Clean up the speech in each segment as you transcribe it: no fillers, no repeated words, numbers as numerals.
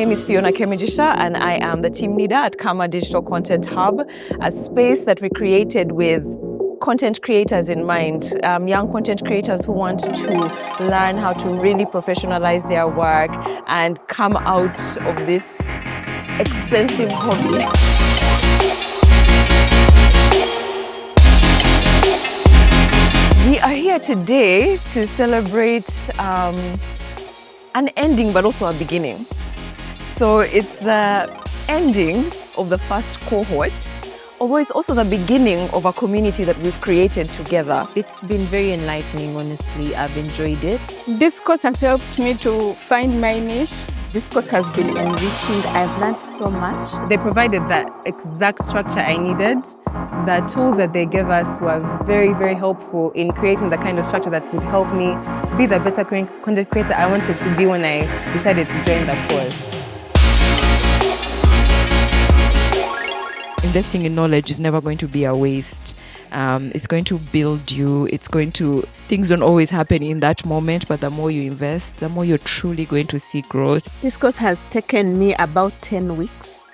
name is Fiona Kemijisha, and I am the team leader at Khama Digital Content Hub, a space that we created with content creators in mind, young content creators who want to learn how to really professionalize their work and come out of this expensive hobby. We are here today to celebrate an ending but also a beginning. So it's the ending of the first cohort, although it's also the beginning of a community that we've created together. It's been very enlightening, honestly. I've enjoyed it. This course has helped me to find my niche. This course has been enriching. I've learned so much. They provided that exact structure I needed. The tools that they gave us were very, very helpful in creating the kind of structure that would help me be the better content creator I wanted to be when I decided to join the course. Investing in knowledge is never going to be a waste. It's going to build you. Things don't always happen in that moment, but the more you invest, the more you're truly going to see growth. This course has taken me about 10 weeks.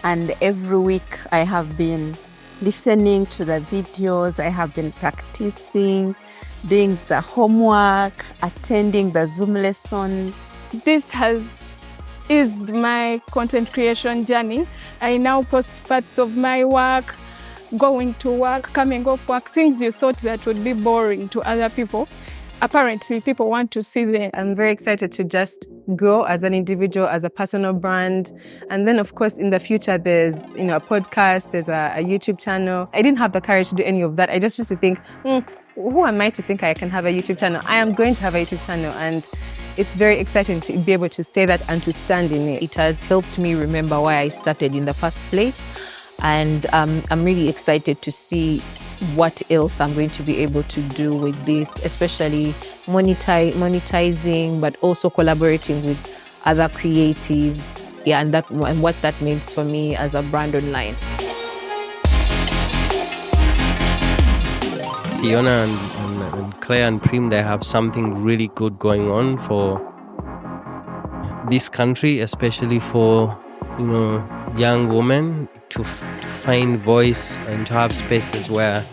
And every week I have been listening to the videos, I have been practicing, doing the homework, attending the Zoom lessons. This has eased my content creation journey. I now post parts of my work, going to work, coming off work, things you thought that would be boring to other people. Apparently, people want to see them. I'm very excited to just grow as an individual, as a personal brand. And then, of course, in the future, there's a podcast, there's a YouTube channel. I didn't have the courage to do any of that. I just used to think, who am I to think I can have a YouTube channel? I am going to have a YouTube channel. And it's very exciting to be able to say that and to stand in it. It has helped me remember why I started in the first place. And I'm really excited to see what else I'm going to be able to do with this, especially monetizing, but also collaborating with other creatives. Yeah, and what that means for me as a brand online. Fiona and Claire and Prim, they have something really good going on for this country, especially for young women to find voice and to have spaces where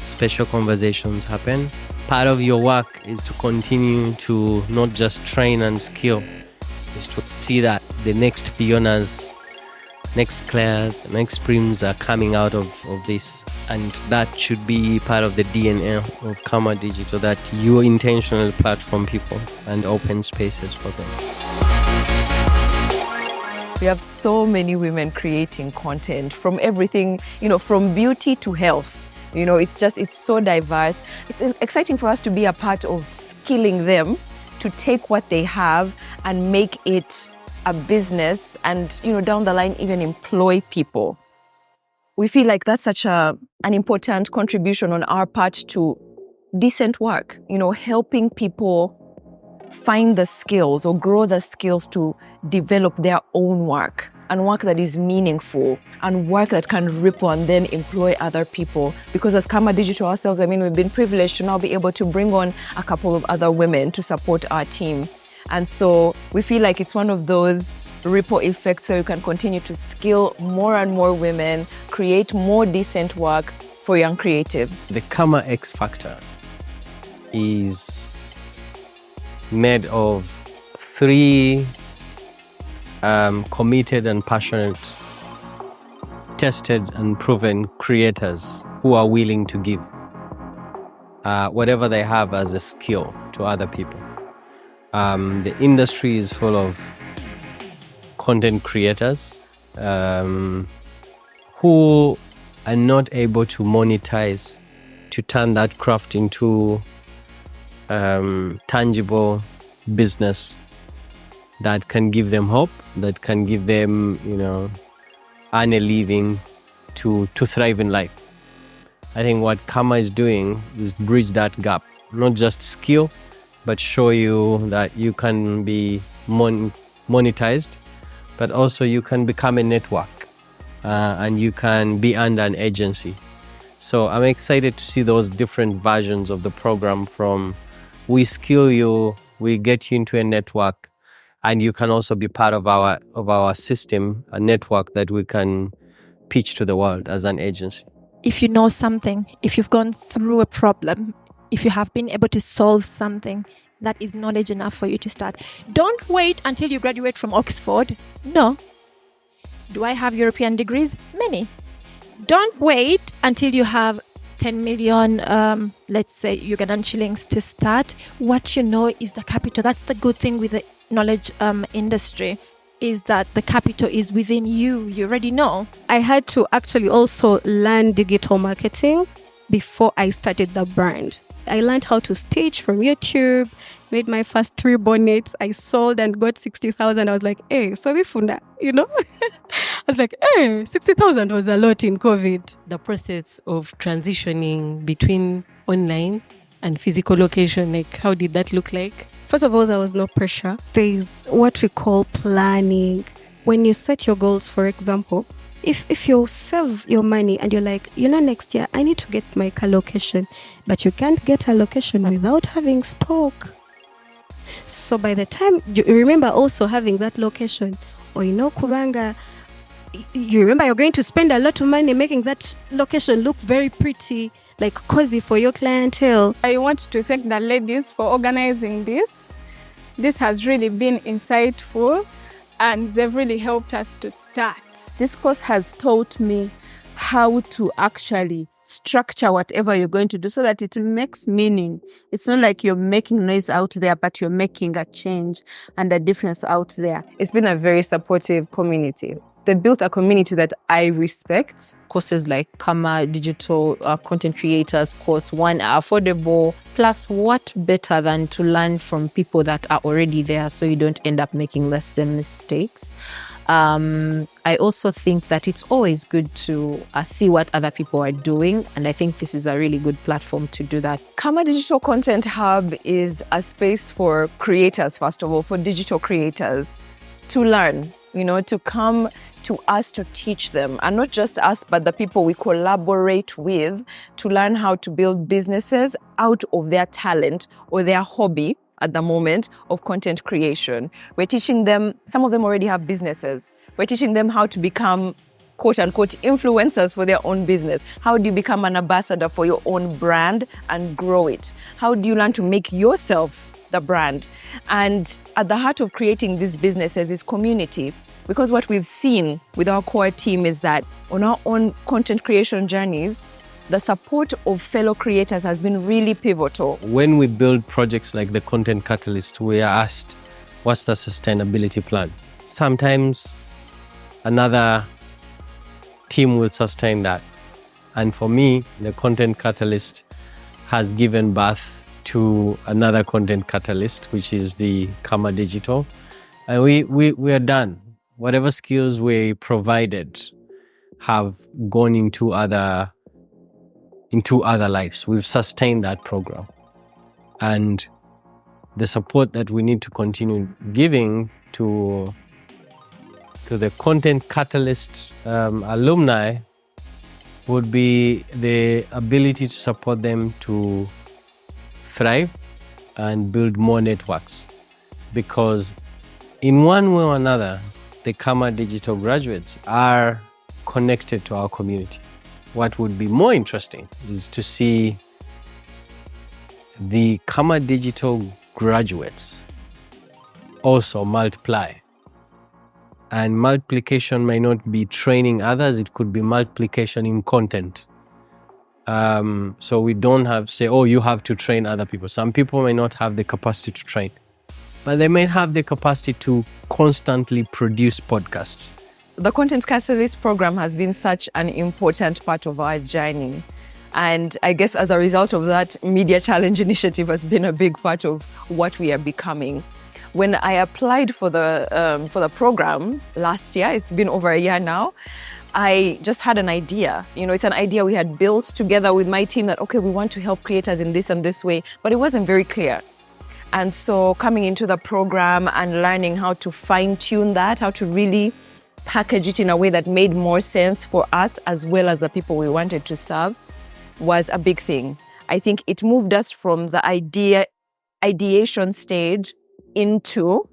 special conversations happen. Part of your work is to continue to not just train and skill, is to see that the next Fionas, next Claires, the next Prims are coming out of this. And that should be part of the DNA of Khama Digital, that you intentionally platform people and open spaces for them. We have so many women creating content from everything, from beauty to health. It's so diverse. It's exciting for us to be a part of skilling them to take what they have and make it a business and, down the line, even employ people. We feel like that's such an important contribution on our part to decent work, helping people find the skills or grow the skills to develop their own work and work that is meaningful and work that can ripple and then employ other people. Because as Khama Digital ourselves, we've been privileged to now be able to bring on a couple of other women to support our team. And so we feel like it's one of those ripple effects where we can continue to skill more and more women, create more decent work for young creatives. The Khama X Factor is made of 3 committed and passionate, tested and proven creators who are willing to give whatever they have as a skill to other people. The industry is full of content creators who are not able to monetize, to turn that craft into tangible business that can give them hope, that can give them, earn a living to thrive in life. I think what Khama is doing is bridge that gap, not just skill, but show you that you can be monetized, but also you can become a network and you can be under an agency. So I'm excited to see those different versions of the program, from we skill you, we get you into a network, And you can also be part of our system, a network that we can pitch to the world as an agency. If you know something, if you've gone through a problem, if you have been able to solve something, that is knowledge enough for you to start. Don't wait until you graduate from Oxford. No. Do I have European degrees? Many. Don't wait until you have 10 million, let's say, Ugandan shillings to start. What you know is the capital. That's the good thing with the knowledge industry, is that the capital is within you. You already know. I had to actually also learn digital marketing before I started the brand. I learned how to stitch from YouTube, made my first 3 bonnets. I sold and got 60,000. I was like, hey, sorry funda, you know? I was like, hey, 60,000 was a lot in COVID. The process of transitioning between online and physical location, like how did that look like? First of all, there was no pressure. There's what we call planning. When you set your goals, for example, if you save your money and you're like, next year I need to get my car location, but you can't get a location without having stock. So by the time you remember also having that location, or kubanga, you remember you're going to spend a lot of money making that location look very pretty, like cozy for your clientele. I want to thank the ladies for organizing this. This has really been insightful and they've really helped us to start. This course has taught me how to actually structure whatever you're going to do so that it makes meaning. It's not like you're making noise out there, but you're making a change and a difference out there. It's been a very supportive community. They built a community that I respect. Courses like Khama Digital Content Creators course 1 are affordable. Plus, what better than to learn from people that are already there so you don't end up making the same mistakes. I also think that it's always good to see what other people are doing. And I think this is a really good platform to do that. Khama Digital Content Hub is a space for creators, first of all, for digital creators to learn, to come to us to teach them, and not just us, but the people we collaborate with, to learn how to build businesses out of their talent or their hobby at the moment of content creation. We're teaching them, some of them already have businesses. We're teaching them how to become quote unquote influencers for their own business. How do you become an ambassador for your own brand and grow it? How do you learn to make yourself the brand? And at the heart of creating these businesses is community. Because what we've seen with our core team is that on our own content creation journeys, the support of fellow creators has been really pivotal. When we build projects like the Content Catalyst, we are asked, what's the sustainability plan? Sometimes another team will sustain that. And for me, the Content Catalyst has given birth to another Content Catalyst, which is the Khama Digital. And we are done. Whatever skills we provided have gone into other lives. We've sustained that program. And the support that we need to continue giving to the Content Catalyst alumni would be the ability to support them to thrive and build more networks. Because in one way or another, the Khama Digital graduates are connected to our community. What would be more interesting is to see the Khama Digital graduates also multiply. And multiplication may not be training others, it could be multiplication in content. So we don't have to say, you have to train other people. Some people may not have the capacity to train, but they may have the capacity to constantly produce podcasts. The Content Catalyst program has been such an important part of our journey. And I guess as a result of that, Media Challenge Initiative has been a big part of what we are becoming. When I applied for the program last year, it's been over a year now, I just had an idea. It's an idea we had built together with my team that, we want to help creators in this and this way, but it wasn't very clear. And so coming into the program and learning how to fine-tune that, how to really package it in a way that made more sense for us as well as the people we wanted to serve was a big thing. I think it moved us from the ideation stage into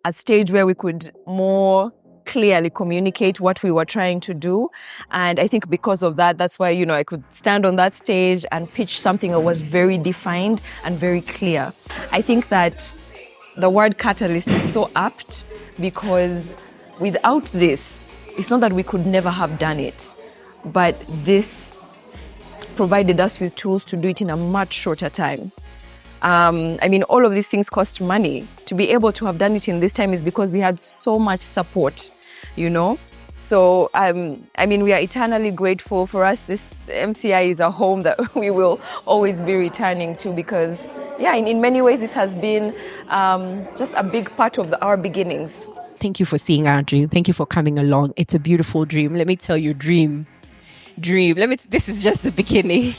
a stage where we could more clearly communicate what we were trying to do. And I think because of that, that's why, I could stand on that stage and pitch something that was very defined and very clear. I think that the word catalyst is so apt because without this, it's not that we could never have done it, but this provided us with tools to do it in a much shorter time. All of these things cost money. To be able to have done it in this time is because we had so much support, So, we are eternally grateful. For us, this MCI is a home that we will always be returning to because, in many ways, this has been just a big part of our beginnings. Thank you for seeing our dream. Thank you for coming along. It's a beautiful dream. Let me tell you, dream. This is just the beginning.